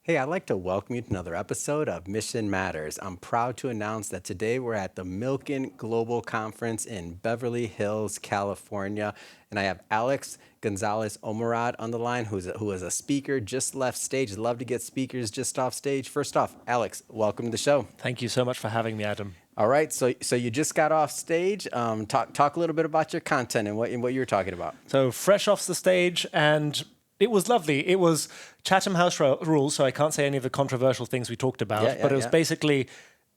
Hey, I'd like to welcome you to another episode of Mission Matters. I'm proud to announce that today we're at the Milken Global Conference in Beverly Hills, California. And I have Alex Gonzalez Omarad on the line, who is a speaker, just left stage. Love to get speakers just off stage. First off, Alex, welcome to the show. Thank you so much for having me, Adam. All right, so you just got off stage. Talk a little bit about your content and what you were talking about. So fresh off the stage, and it was lovely. It was Chatham House rules, so I can't say any of the controversial things we talked about, but it was basically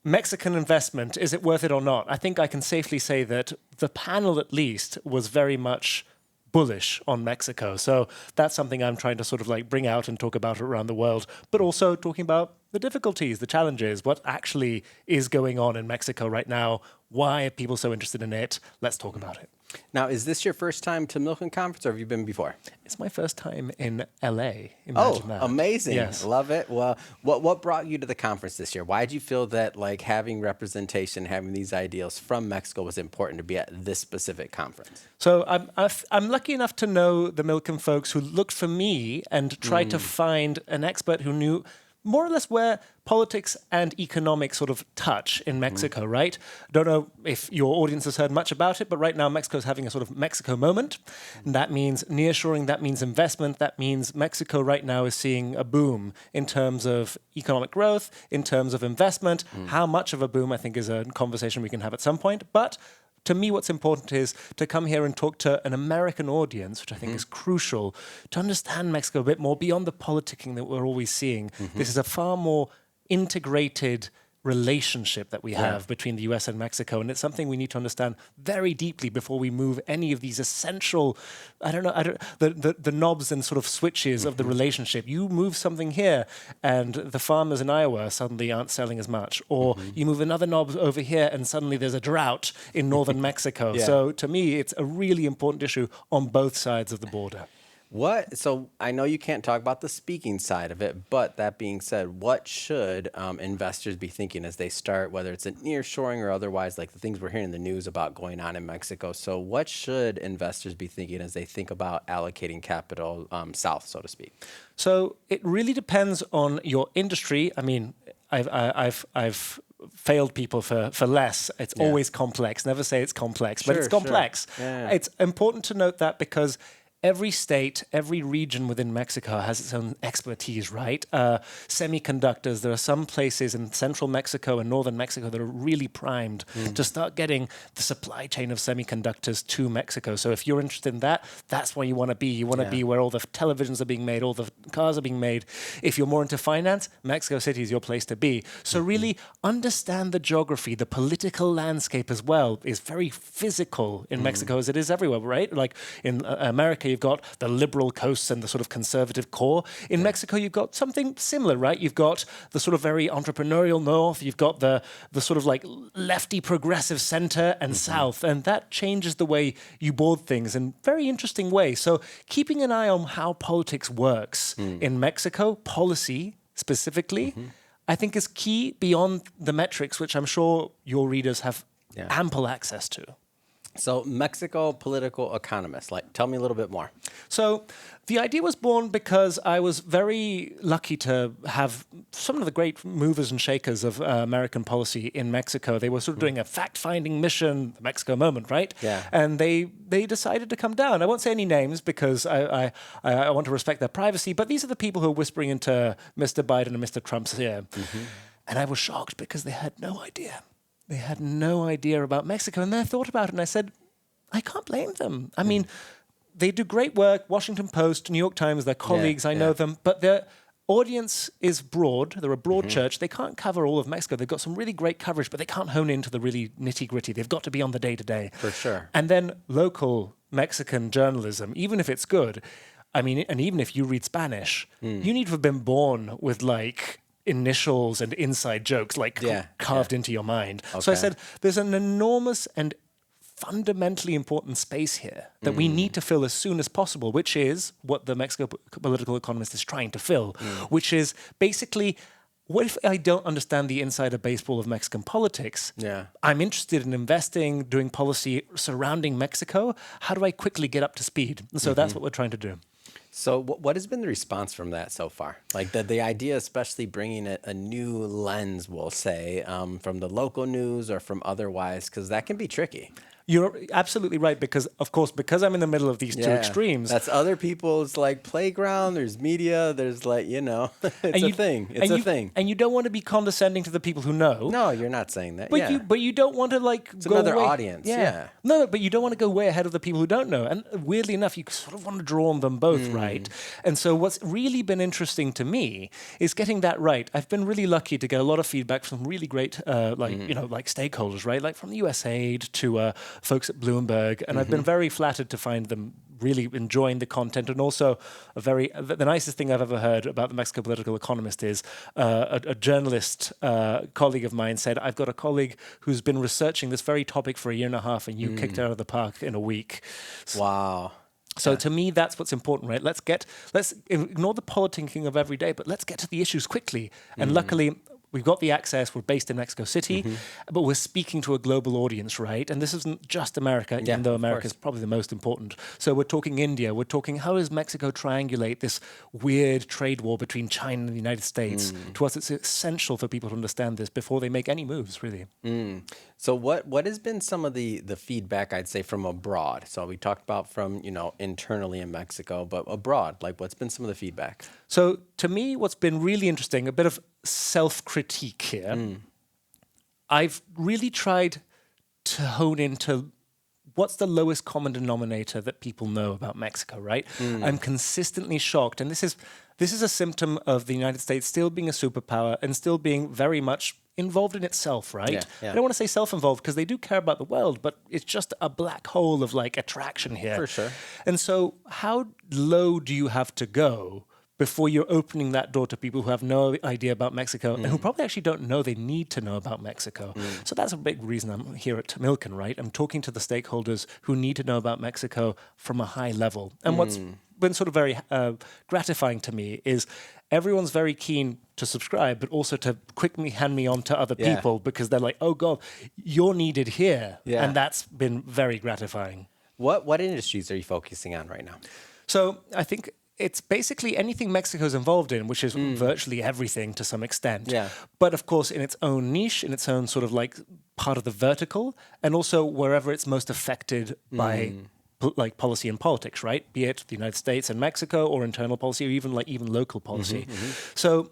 Mexican investment. Is it worth it or not? I think I can safely say that the panel, at least, was very much bullish on Mexico. So that's something I'm trying to sort of like bring out and talk about around the world, but also talking about the difficulties, the challenges, what actually is going on in Mexico right now. Why are people so interested in it? Let's talk about it. Now, is this your first time to Milken Conference, or have you been before? It's my first time in LA. Imagine that. Amazing. Yes. Love it. Well, what brought you to the conference this year? Why did you feel that like having representation, having these ideals from Mexico was important to be at this specific conference? So I'm lucky enough to know the Milken folks who looked for me and tried to find an expert who knew more or less where politics and economics sort of touch in Mexico, right? Don't know if your audience has heard much about it, but right now Mexico is having a sort of Mexico moment. And that means nearshoring, that means investment, that means Mexico right now is seeing a boom in terms of economic growth, in terms of investment. How much of a boom, I think, is a conversation we can have at some point. But to me, what's important is to come here and talk to an American audience, which I think is crucial, to understand Mexico a bit more beyond the politicking that we're always seeing. This is a far more integrated relationship that we have between the US and Mexico, and it's something we need to understand very deeply before we move any of these essential, the knobs and sort of switches of the relationship. You move something here, and the farmers in Iowa suddenly aren't selling as much, or you move another knob over here, and suddenly there's a drought in northern Mexico. So to me, it's a really important issue on both sides of the border. So I know you can't talk about the speaking side of it, but that being said, what should investors be thinking as they start, whether it's a nearshoring or otherwise, like the things we're hearing in the news about going on in Mexico? So what should investors be thinking as they think about allocating capital south, so to speak? So it really depends on your industry. I mean, I've failed people for less. It's always complex. Never say it's complex, but it's complex. It's important to note that because every state, every region within Mexico has its own expertise, right? Semiconductors, there are some places in central Mexico and northern Mexico that are really primed to start getting the supply chain of semiconductors to Mexico. So if you're interested in that, that's where you want to be. You want to be where all the televisions are being made, all the cars are being made. If you're more into finance, Mexico City is your place to be. So really understand the geography, the political landscape as well is very physical in Mexico as it is everywhere, right? Like in America, you've got the liberal coasts and the sort of conservative core. In Mexico, you've got something similar, right? You've got the sort of very entrepreneurial north. You've got the sort of like lefty progressive center and south. And that changes the way you board things in very interesting ways. So keeping an eye on how politics works in Mexico, policy specifically, I think is key beyond the metrics, which I'm sure your readers have ample access to. So Mexico political economist, like tell me a little bit more. So the idea was born because I was very lucky to have some of the great movers and shakers of American policy in Mexico. They were sort of doing a fact-finding mission, the Mexico moment, right? Yeah. And they decided to come down. I won't say any names because I want to respect their privacy, but these are the people who are whispering into Mr. Biden and Mr. Trump's ear. And I was shocked because they had no idea. They had no idea about Mexico, and then I thought about it, and I said, I can't blame them. I mean, they do great work, Washington Post, New York Times, they're colleagues, I know them, but their audience is broad. They're a broad church. They can't cover all of Mexico. They've got some really great coverage, but they can't hone into the really nitty-gritty. They've got to be on the day-to-day. For sure. And then local Mexican journalism, even if it's good, I mean, and even if you read Spanish, you need to have been born with, like, initials and inside jokes like carved into your mind. So I said, there's an enormous and fundamentally important space here that we need to fill as soon as possible, which is what the Mexico political economist is trying to fill, which is basically, what if I don't understand the insider baseball of Mexican politics? I'm interested in investing, doing policy surrounding Mexico. How do I quickly get up to speed? And so that's what we're trying to do. So what has been the response from that so far? Like the idea, especially bringing a new lens, we'll say, from the local news or from otherwise, because that can be tricky. You're absolutely right because, of course, because I'm in the middle of these two Yeah, extremes, that's other people's like playground. There's media. There's like, it's and a you thing. It's and a you thing. and you don't want to be condescending to the people who know, No, you're not saying that. but Yeah, you don't want to like it's go another way, audience. Yeah. No, but you don't want to go way ahead of the people who don't know. And weirdly enough, you sort of want to draw on them both, right? And so what's really been interesting to me is getting that right. I've been really lucky to get a lot of feedback from really great, like stakeholders, right? Like from the USAID to folks at Bloomberg, and I've been very flattered to find them really enjoying the content. And also the nicest thing I've ever heard about the Mexico Political Economist is a journalist colleague of mine said, I've got a colleague who's been researching this very topic for a year and a half and you kicked her out of the park in a week. Wow. So to me, that's what's important, right? Let's ignore the politicking of every day, but let's get to the issues quickly. And luckily, we've got the access. We're based in Mexico City, but we're speaking to a global audience, right? And this isn't just America, even though America is probably the most important. So we're talking India. We're talking how does Mexico triangulate this weird trade war between China and the United States? To us, it's essential for people to understand this before they make any moves, really. So what has been some of the feedback, I'd say, from abroad? So we talked about from, internally in Mexico, but abroad, like what's been some of the feedback? So to me, what's been really interesting, a bit of self-critique here. I've really tried to hone into what's the lowest common denominator that people know about Mexico, right? I'm consistently shocked, and this is a symptom of the United States still being a superpower and still being very much involved in itself, right? Yeah. I don't want to say self-involved because they do care about the world, but it's just a black hole of like attraction here. For sure. And so how low do you have to go before you're opening that door to people who have no idea about Mexico and who probably actually don't know they need to know about Mexico? So that's a big reason I'm here at Milken, right? I'm talking to the stakeholders who need to know about Mexico from a high level. And what's been sort of very gratifying to me is everyone's very keen to subscribe, but also to quickly hand me on to other people because they're like, oh God, you're needed here. Yeah. And that's been very gratifying. What industries are you focusing on right now? So I think it's basically anything Mexico's involved in, which is virtually everything to some extent. Yeah. But of course, in its own niche, in its own sort of like part of the vertical, and also wherever it's most affected by like policy and politics, right? Be it the United States and Mexico, or internal policy, or even local policy. So,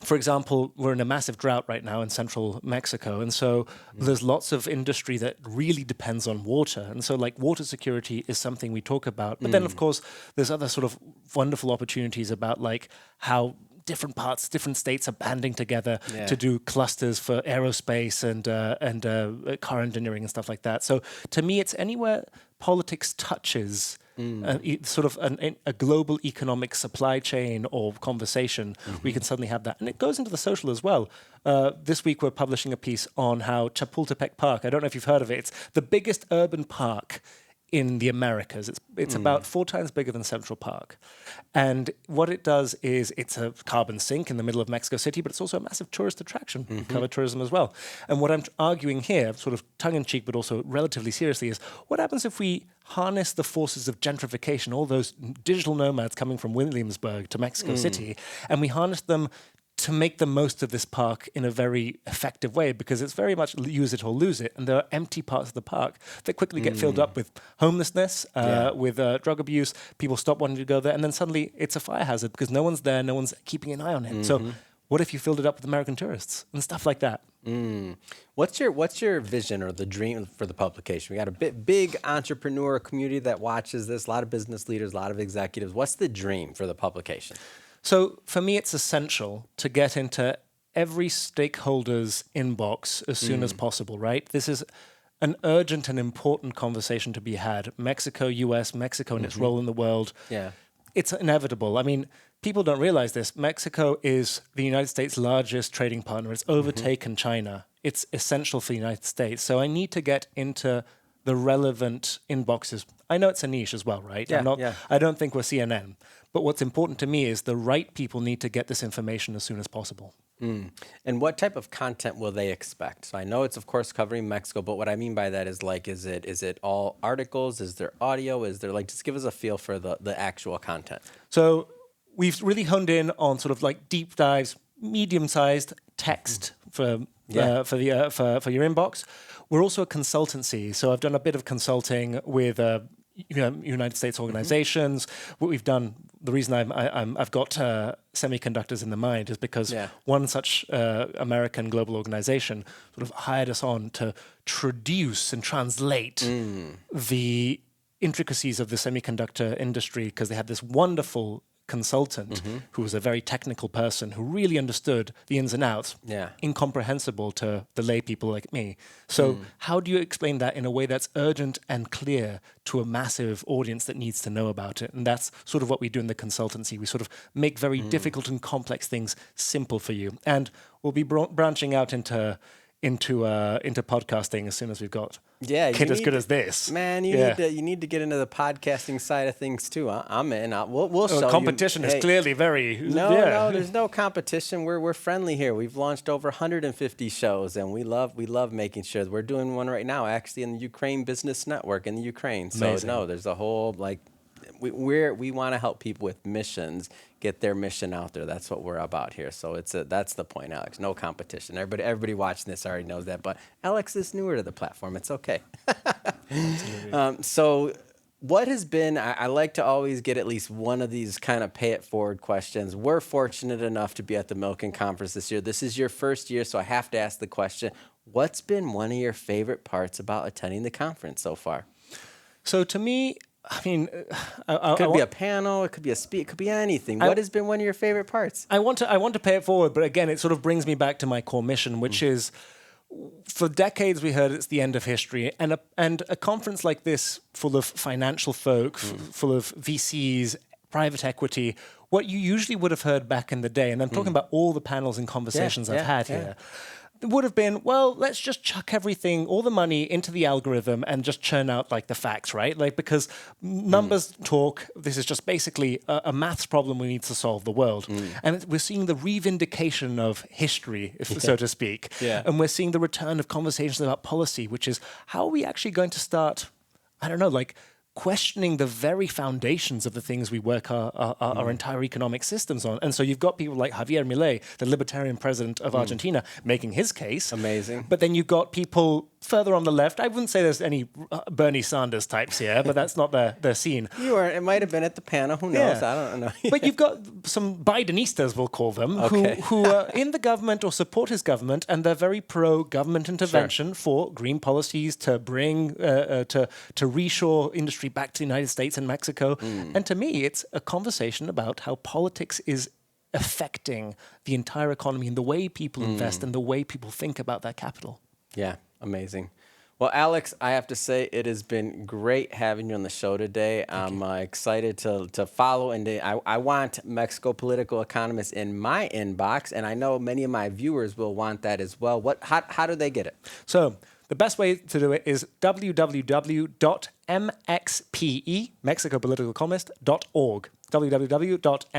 for example, we're in a massive drought right now in central Mexico. And so there's lots of industry that really depends on water. And so like water security is something we talk about. But then, of course, there's other sort of wonderful opportunities about like how different states are banding together to do clusters for aerospace and car engineering and stuff like that. So to me, it's anywhere politics touches sort of a global economic supply chain or conversation, we can suddenly have that. And it goes into the social as well. This week we're publishing a piece on how Chapultepec Park, I don't know if you've heard of it, it's the biggest urban park in the Americas. It's about 4 times bigger than Central Park. And what it does is it's a carbon sink in the middle of Mexico City, but it's also a massive tourist attraction. We cover tourism as well. And what I'm arguing here, sort of tongue-in-cheek, but also relatively seriously, is what happens if we harness the forces of gentrification, all those digital nomads coming from Williamsburg to Mexico City, and we harness them to make the most of this park in a very effective way, because it's very much use it or lose it. And there are empty parts of the park that quickly get filled up with homelessness, with drug abuse. People stop wanting to go there. And then suddenly it's a fire hazard because no one's there. No one's keeping an eye on it. So what if you filled it up with American tourists and stuff like that? What's your vision or the dream for the publication? We got a big entrepreneur community that watches this, a lot of business leaders, a lot of executives. What's the dream for the publication? So for me, it's essential to get into every stakeholder's inbox as soon as possible, right? This is an urgent and important conversation to be had. Mexico, US, Mexico and its role in the world. Yeah. It's inevitable. I mean, people don't realize this. Mexico is the United States' largest trading partner. It's overtaken China. It's essential for the United States. So I need to get into the relevant inboxes. I know it's a niche as well, right? Yeah, I don't think we're CNN. But what's important to me is the right people need to get this information as soon as possible. And what type of content will they expect? So I know it's of course covering Mexico, but what I mean by that is like, is it all articles? Is there audio? Is there like, just give us a feel for the actual content. So we've really honed in on sort of like deep dives, medium-sized text for your inbox. We're also a consultancy, so I've done a bit of consulting with United States organizations. What we've done, the reason I've got semiconductors in the mind is because one such American global organization sort of hired us on to traduce and translate the intricacies of the semiconductor industry, because they had this wonderful consultant who was a very technical person who really understood the ins and outs, incomprehensible to the lay people like me. So how do you explain that in a way that's urgent and clear to a massive audience that needs to know about it? And that's sort of what we do in the consultancy. We sort of make very difficult and complex things simple for you. And we'll be branching out into podcasting as soon as we've got kit as good as this. Man, you need to get into the podcasting side of things too. I'm in. We'll show competition you. is clearly very no. There's no competition. We're friendly here. We've launched over 150 shows, and we love making sure. We're doing one right now, actually, in the Ukraine Business Network in the Ukraine. So Amazing. there's a whole like. We want to help people with missions get their mission out there. That's what we're about here. So that's the point, Alex. No competition. Everybody watching this already knows that. But Alex is newer to the platform. It's okay. So what has been? I like to always get at least one of these kind of pay it forward questions. We're fortunate enough to be at the Milken conference this year. This is your first year, so I have to ask the question: what's been one of your favorite parts about attending the conference so far? So to me, I mean, it could be a panel, it could be a speech, it could be anything. What has been one of your favorite parts? I want to pay it forward, but again, it sort of brings me back to my core mission, which is, for decades we heard it's the end of history, and a conference like this, full of financial folk, full of VCs, private equity, what you usually would have heard back in the day, and I'm talking about all the panels and conversations I've had here. It would have been, well, let's just chuck everything, all the money into the algorithm and just churn out like the facts, right? Like, because numbers talk, this is just basically a maths problem we need to solve the world. And we're seeing the revindication of history, so to speak. And we're seeing the return of conversations about policy, which is how are we actually going to start, I don't know, like questioning the very foundations of the things we work our entire economic systems on. And so you've got people like Javier Milei, the libertarian president of Argentina, making his case. Amazing. But then you've got people further on the left. I wouldn't say there's any Bernie Sanders types here, but that's not their scene. It might have been at the panel. Who knows? I don't know. But you've got some Bidenistas, we'll call them, who are in the government or support his government, and they're very pro-government intervention for green policies to bring, to reshore industry back to the United States and Mexico. And to me, it's a conversation about how politics is affecting the entire economy and the way people invest and the way people think about their capital. Yeah, amazing. Well, Alex, I have to say it has been great having you on the show today. I'm excited to follow, and I want Mexico political economists in my inbox, and I know many of my viewers will want that as well. How do they get it? So the best way to do it is www.mxpe, mexicopoliticaleconomist.org, www.mxpe.org.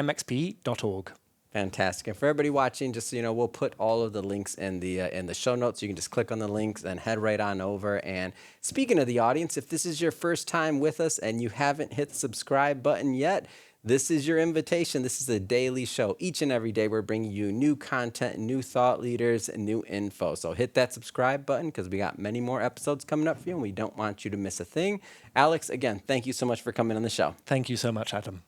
Fantastic. And for everybody watching, just so you know, we'll put all of the links in the show notes. You can just click on the links and head right on over. And speaking of the audience, if this is your first time with us and you haven't hit the subscribe button yet, this is your invitation. This is a daily show. Each and every day, we're bringing you new content, new thought leaders, and new info. So hit that subscribe button because we got many more episodes coming up for you, and we don't want you to miss a thing. Alex, again, thank you so much for coming on the show. Thank you so much, Adam.